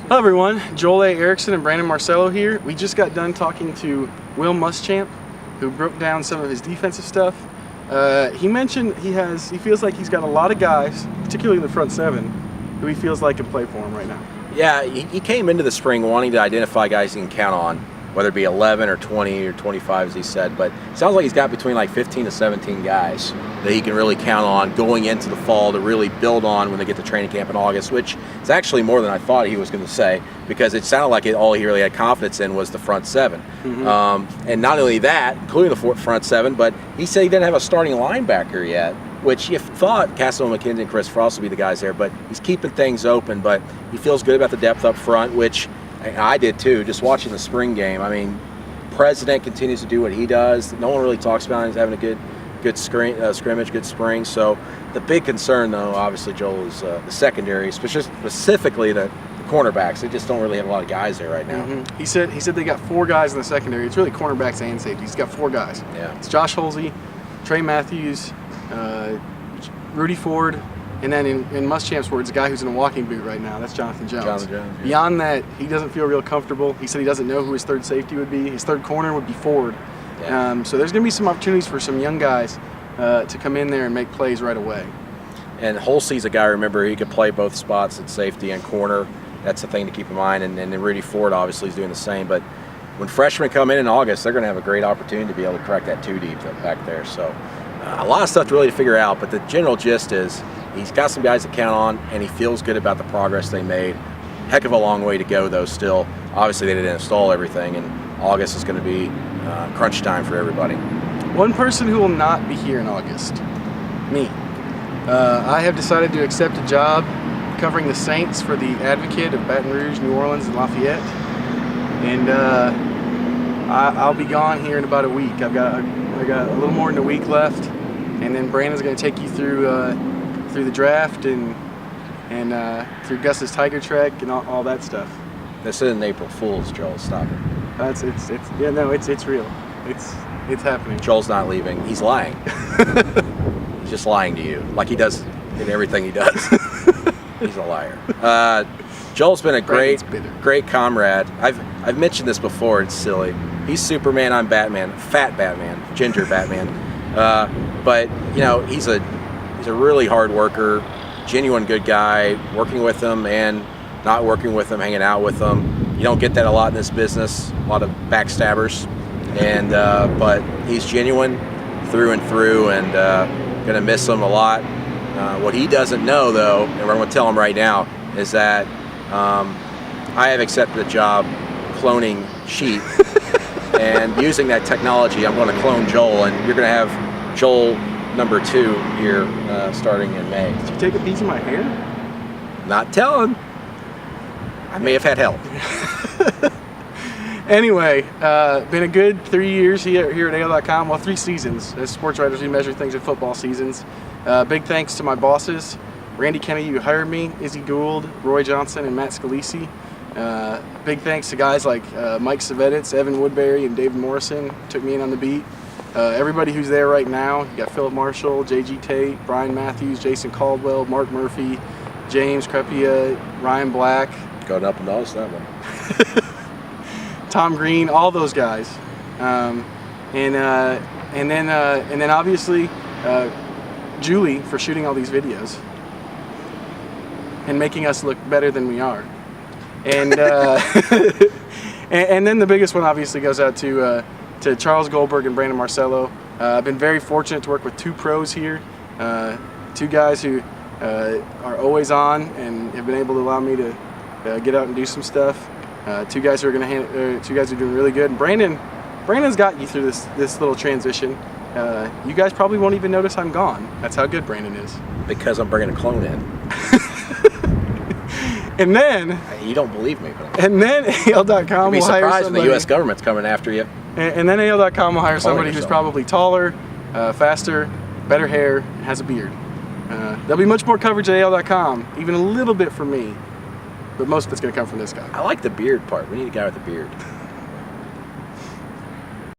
Hello everyone, Joel A. Erickson and Brandon Marcello here. We just got done talking to Will Muschamp, who broke down some of his defensive stuff. He mentioned he feels like he's got a lot of guys, particularly in the front seven, who he feels like can play for him right now. Yeah, he came into the spring wanting to identify guys he can count on, whether it be 11 or 20 or 25 as he said, but it sounds like he's got between like 15 to 17 guys that he can really count on going into the fall to really build on when they get to training camp in August, which is actually more than I thought he was going to say, because it sounded like all he really had confidence in was the front seven. Mm-hmm. And not only that, including the front seven, but he said he didn't have a starting linebacker yet, which you thought Castle McKenzie and Chris Frost would be the guys there, but he's keeping things open, but he feels good about the depth up front, which I did too, just watching the spring game. I mean, President continues to do what he does. No one really talks about him. He's having a good scrimmage, good spring. So the big concern, though, obviously, Joel, is the secondary, specifically the cornerbacks. They just don't really have a lot of guys there right now. Mm-hmm. He said they got 4 guys in the secondary. It's really cornerbacks and safeties. He's got 4 guys. Yeah. It's Josh Holsey, Trey Matthews, Rudy Ford, and then in Muschamp's words, a guy who's in a walking boot right now, that's Jonathan Jones. Yeah. Beyond that, he doesn't feel real comfortable. He said he doesn't know who his third safety would be. His third corner would be Ford. Yeah. So there's going to be some opportunities for some young guys to come in there and make plays right away. And Holsey's a guy, remember, he could play both spots at safety and corner. That's the thing to keep in mind. And then Rudy Ford obviously is doing the same. But when freshmen come in August, they're going to have a great opportunity to be able to correct that 2 deep back there. So a lot of stuff to really figure out. But the general gist is he's got some guys to count on, and he feels good about the progress they made. Heck of a long way to go, though, still. Obviously, they didn't install everything, and August is going to be crunch time for everybody. One person who will not be here in August, me. I have decided to accept a job covering the Saints for the Advocate of Baton Rouge, New Orleans, and Lafayette. And I'll be gone here in about a week. I got a little more than a week left, and then Brandon's going to take you through the draft and through Gus's Tiger Trek and all that stuff. This isn't April Fool's, Joel. Stop it. It's real. It's happening. Joel's not leaving. He's lying. He's just lying to you, like he does in everything he does. He's a liar. Joel's been a great comrade. I've mentioned this before. It's silly. He's Superman. I'm Batman. Fat Batman. Ginger Batman. But you know, he's a really hard worker, genuine good guy. Working with him and not working with him, hanging out with him. You don't get that a lot in this business. A lot of backstabbers. And but he's genuine through and through, and gonna miss him a lot. What he doesn't know, though, and we're going to tell him right now, is that I have accepted a job cloning sheep, and using that technology, I'm going to clone Joel, and you're going to have Joel number 2 here starting in May. Did you take a piece of my hair? Not telling. I may have had help. Anyway, been a good 3 years here at AL.com. Well, 3 seasons. As sports writers, we measure things in football seasons. Big thanks to my bosses, Randy Kennedy, who hired me, Izzy Gould, Roy Johnson, and Matt Scalisi. Big thanks to guys like Mike Saveditz, Evan Woodbury, and David Morrison, took me in on the beat. Everybody who's there right now, you got Philip Marshall, J.G. Tate, Brian Matthews, Jason Caldwell, Mark Murphy, James Crepia, Ryan Black. Going up and notice that one. Tom Green, all those guys, and then obviously Julie for shooting all these videos and making us look better than we are, and and then the biggest one obviously goes out to Charles Goldberg and Brandon Marcello. I've been very fortunate to work with 2 pros here, 2 guys who are always on and have been able to allow me to get out and do some stuff. 2 guys who are going 2 guys who are doing really good. And Brandon's got you through this little transition. You guys probably won't even notice I'm gone. That's how good Brandon is. Because I'm bringing a clone in. And then you don't believe me, but and then AL.com will hire somebody. When the U.S. government's coming after you. And then AL.com will hire somebody who's probably taller, faster, better hair, has a beard. There'll be much more coverage at AL.com, even a little bit from me. But most of it's going to come from this guy. I like the beard part. We need a guy with a beard.